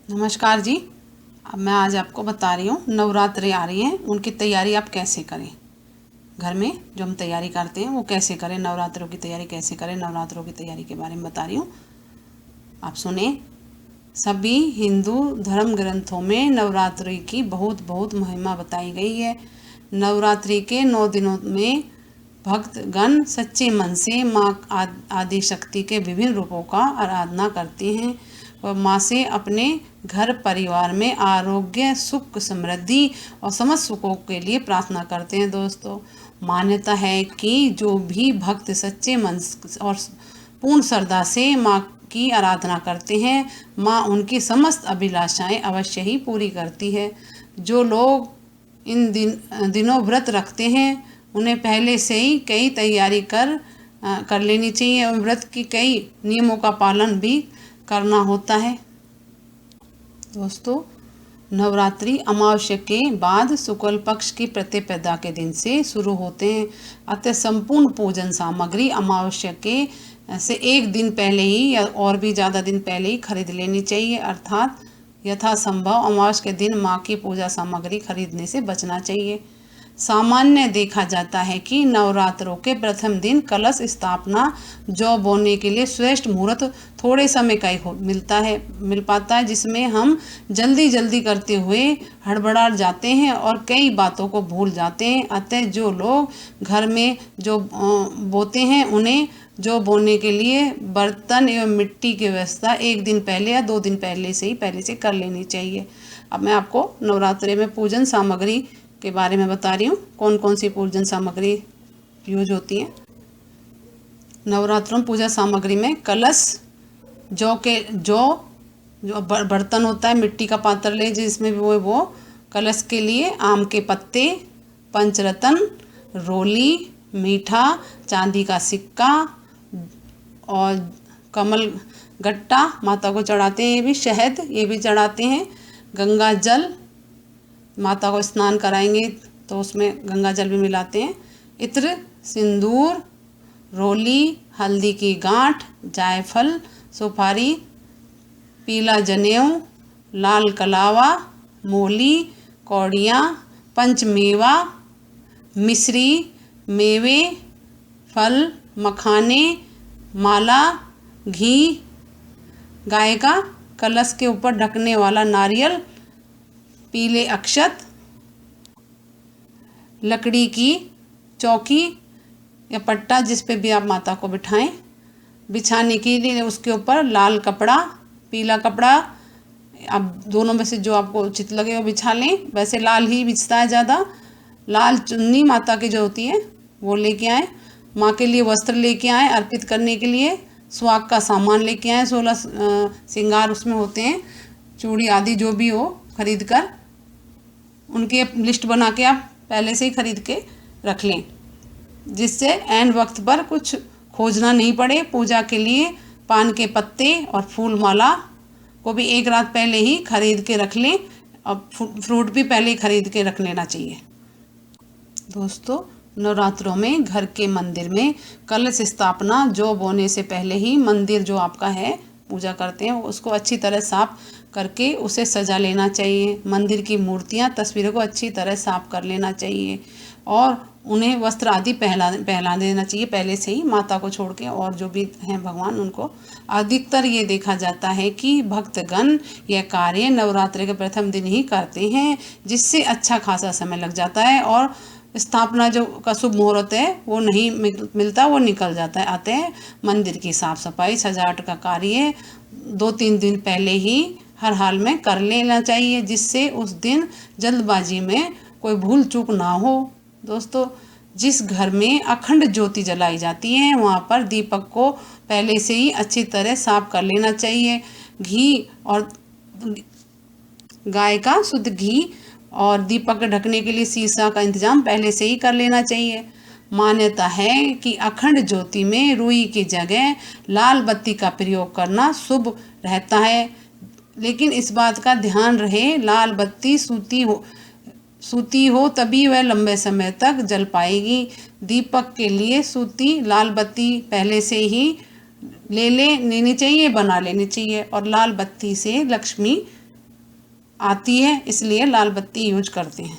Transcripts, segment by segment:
नमस्कार जी। अब मैं आज आपको बता रही हूँ नवरात्रि आ रही हैं, उनकी तैयारी आप कैसे करें। घर में जो हम तैयारी करते हैं वो कैसे करें, नवरात्रों की तैयारी कैसे करें, नवरात्रों की तैयारी के बारे में बता रही हूँ, आप सुने। सभी हिंदू धर्म ग्रंथों में नवरात्रि की बहुत बहुत महिमा बताई गई है। नवरात्रि के 9 दिनों में भक्तगण सच्चे मन से माँ आदि शक्ति के विभिन्न रूपों का आराधना करते हैं और माँ से अपने घर परिवार में आरोग्य, सुख, समृद्धि और समस्त सुखों के लिए प्रार्थना करते हैं। दोस्तों, मान्यता है कि जो भी भक्त सच्चे मन और पूर्ण श्रद्धा से माँ की आराधना करते हैं, माँ उनकी समस्त अभिलाषाएं अवश्य ही पूरी करती है। जो लोग इन दिनों व्रत रखते हैं उन्हें पहले से ही कई तैयारी कर लेनी चाहिए और व्रत की कई नियमों का पालन भी करना होता है। दोस्तों, नवरात्रि अमावस्या के बाद शुक्ल पक्ष की प्रतिपदा के दिन से शुरू होते हैं। अतः संपूर्ण पूजन सामग्री अमावस्या के से एक दिन पहले ही या और भी ज़्यादा दिन पहले ही खरीद लेनी चाहिए। अर्थात यथासंभव अमावस्या के दिन माँ की पूजा सामग्री खरीदने से बचना चाहिए। सामान्य देखा जाता है कि नवरात्रों के प्रथम दिन कलश स्थापना जौ बोने के लिए श्रेष्ठ मुहूर्त थोड़े समय का ही मिल पाता है, जिसमें हम जल्दी जल्दी करते हुए हड़बड़ा जाते हैं और कई बातों को भूल जाते हैं। अतः जो लोग घर में जो बोते हैं उन्हें जो बोने के लिए बर्तन एवं मिट्टी की व्यवस्था एक दिन पहले या 2 दिन पहले से कर लेनी चाहिए। अब मैं आपको नवरात्रि में पूजन सामग्री के बारे में बता रही हूँ, कौन कौन सी पूजन सामग्री यूज होती है। नवरात्रों में पूजा सामग्री में कलश, जो बर्तन होता है, मिट्टी का पात्र ले जिसमें वो कलश के लिए आम के पत्ते, पंचरत्न, रोली, मीठा, चांदी का सिक्का और कमल गट्टा माता को चढ़ाते हैं। ये भी शहद ये भी चढ़ाते हैं। गंगा जल, माता को स्नान कराएंगे तो उसमें गंगा जल भी मिलाते हैं। इत्र, सिंदूर, रोली, हल्दी की गांठ, जायफल, सुपारी, पीला जनेऊ, लाल कलावा, मोली, कौड़ियाँ, पंचमेवा, मिश्री, मेवे, फल, मखाने, माला, घी, गाय का कलश के ऊपर ढकने वाला नारियल, पीले अक्षत, लकड़ी की चौकी या पट्टा जिस पे भी आप माता को बिठाएं, बिछाने के लिए उसके ऊपर लाल कपड़ा, पीला कपड़ा, अब दोनों में से जो आपको उचित लगे वो बिछा लें। वैसे लाल ही बिछता है ज़्यादा। लाल चुन्नी माता की जो होती है वो लेके आए। माँ के लिए वस्त्र लेके आए अर्पित करने के लिए। सुहाग का सामान लेके आए, 16 श्रृंगार उसमें होते हैं, चूड़ी आदि जो भी हो खरीद कर उनकी लिस्ट बना के आप पहले से ही खरीद के रख लें, जिससे ऐन वक्त पर कुछ खोजना नहीं पड़े। पूजा के लिए पान के पत्ते और फूल माला को भी एक रात पहले ही खरीद के रख लें और फ्रूट भी पहले ही खरीद के रख लेना चाहिए। दोस्तों, नवरात्रों में घर के मंदिर में कलश स्थापना जौ बोने से पहले ही मंदिर जो आपका है पूजा करते हैं उसको अच्छी तरह साफ करके उसे सजा लेना चाहिए। मंदिर की मूर्तियां, तस्वीरों को अच्छी तरह साफ कर लेना चाहिए और उन्हें वस्त्र आदि पहला देना चाहिए पहले से ही, माता को छोड़ के और जो भी हैं भगवान उनको। अधिकतर ये देखा जाता है कि भक्तगण यह कार्य नवरात्रि के प्रथम दिन ही करते हैं, जिससे अच्छा खासा समय लग जाता है और स्थापना जो का शुभ मुहूर्त है वो नहीं मिलता, वो निकल जाता है। अतः मंदिर की साफ सफाई सजावट का कार्य 2-3 दिन पहले ही हर हाल में कर लेना चाहिए, जिससे उस दिन जल्दबाजी में कोई भूल चूक ना हो। दोस्तों, जिस घर में अखंड ज्योति जलाई जाती है वहाँ पर दीपक को पहले से ही अच्छी तरह साफ कर लेना चाहिए। घी और गाय का शुद्ध घी और दीपक ढकने के लिए शीशा का इंतजाम पहले से ही कर लेना चाहिए। मान्यता है कि अखंड ज्योति में रुई की जगह लाल बत्ती का प्रयोग करना शुभ रहता है, लेकिन इस बात का ध्यान रहे लाल बत्ती सूती हो तभी वह लंबे समय तक जल पाएगी। दीपक के लिए सूती लाल बत्ती पहले से ही लेनी चाहिए, बना लेनी चाहिए और लाल बत्ती से लक्ष्मी आती है, इसलिए लाल बत्ती यूज करते हैं।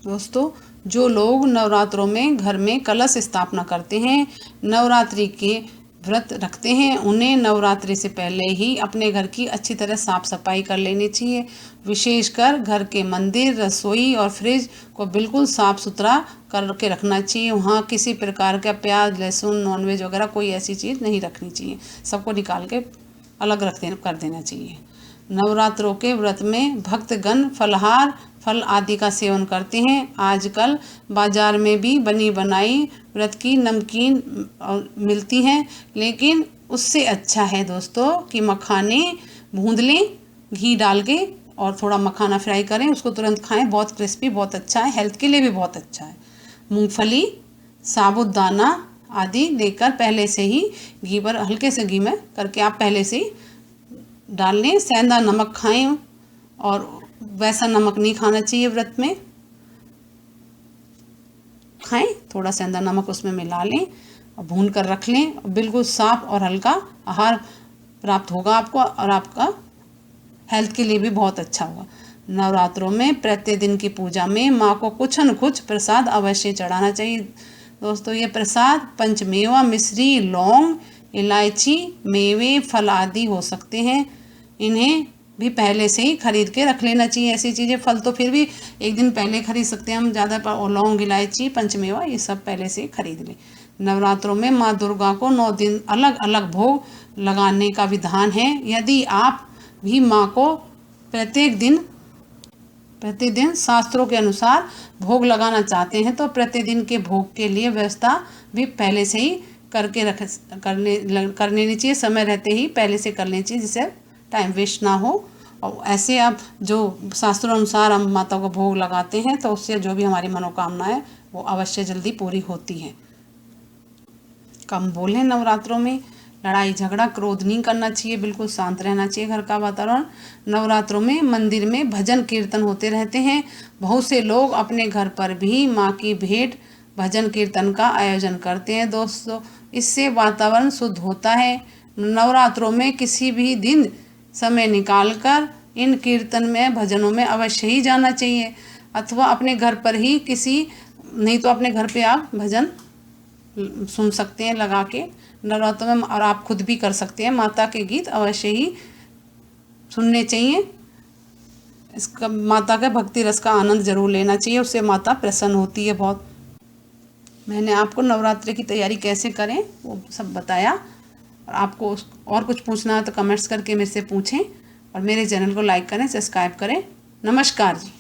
दोस्तों, जो लोग नवरात्रों में घर में कलश स्थापना करते हैं, नवरात्रि के व्रत रखते हैं, उन्हें नवरात्रि से पहले ही अपने घर की अच्छी तरह साफ सफाई कर लेनी चाहिए। विशेषकर घर के मंदिर, रसोई और फ्रिज को बिल्कुल साफ सुथरा करके रखना चाहिए। वहाँ किसी प्रकार का प्याज, लहसुन, नॉनवेज वगैरह कोई ऐसी चीज़ नहीं रखनी चाहिए। सबको निकाल के अलग कर देना चाहिए। नवरात्रों के व्रत में भक्तगण फलाहार, फल आदि का सेवन करते हैं। आजकल बाजार में भी बनी बनाई व्रत की नमकीन मिलती हैं, लेकिन उससे अच्छा है दोस्तों कि मखाने भूंद लें घी डाल के और थोड़ा मखाना फ्राई करें, उसको तुरंत खाएं। बहुत क्रिस्पी, बहुत अच्छा है, हेल्थ के लिए भी बहुत अच्छा है। मूंगफली, साबूदाना आदि लेकर पहले से ही घी पर हल्के से घी में करके आप पहले से ही डाल लें। सेंधा नमक खाएं, और वैसा नमक नहीं खाना चाहिए व्रत में। खाएं, थोड़ा सेंधा नमक उसमें मिला लें और भून कर रख लें। बिल्कुल साफ और हल्का आहार प्राप्त होगा आपको, और आपका हेल्थ के लिए भी बहुत अच्छा होगा। नवरात्रों में प्रतिदिन की पूजा में माँ को कुछ न कुछ प्रसाद अवश्य चढ़ाना चाहिए। दोस्तों, ये प्रसाद पंचमेवा, मिश्री, लौंग, इलायची, मेवे, फल आदि हो सकते हैं। इन्हें भी पहले से ही खरीद के रख लेना चाहिए। ऐसी चीज़ें, फल तो फिर भी एक दिन पहले खरीद सकते हैं हम ज़्यादा, लौंग, इलायची, पंचमेवा ये सब पहले से ही खरीद लें। नवरात्रों में माँ दुर्गा को 9 दिन अलग अलग भोग लगाने का विधान है। यदि आप भी माँ को प्रतिदिन शास्त्रों के अनुसार भोग लगाना चाहते हैं, तो प्रतिदिन के भोग के लिए व्यवस्था भी पहले से ही कर लेनी चाहिए। समय रहते ही पहले से कर लेनी चाहिए, जिससे टाइम वेस्ट ना हो। और ऐसे आप जो शास्त्रों अनुसार हम माता को भोग लगाते हैं, तो उससे जो भी हमारी मनोकामना है वो अवश्य जल्दी पूरी होती है। कम बोलें, नवरात्रों में लड़ाई झगड़ा क्रोध नहीं करना चाहिए, बिल्कुल शांत रहना चाहिए घर का वातावरण। नवरात्रों में मंदिर में भजन कीर्तन होते रहते हैं। बहुत से लोग अपने घर पर भी माँ की भेंट भजन कीर्तन का आयोजन करते हैं। दोस्तों, इससे वातावरण शुद्ध होता है। नवरात्रों में किसी भी दिन समय निकालकर इन कीर्तन में, भजनों में अवश्य ही जाना चाहिए, अथवा अपने घर पर ही नहीं तो अपने घर पे आप भजन सुन सकते हैं लगा के नवरात्रों में, और आप खुद भी कर सकते हैं। माता के गीत अवश्य ही सुनने चाहिए। इसका माता के भक्ति रस का आनंद जरूर लेना चाहिए, उससे माता प्रसन्न होती है बहुत। मैंने आपको नवरात्रि की तैयारी कैसे करें वो सब बताया। और आपको और कुछ पूछना है तो कमेंट्स करके मेरे से पूछें, और मेरे चैनल को लाइक करें, सब्सक्राइब करें। नमस्कार जी।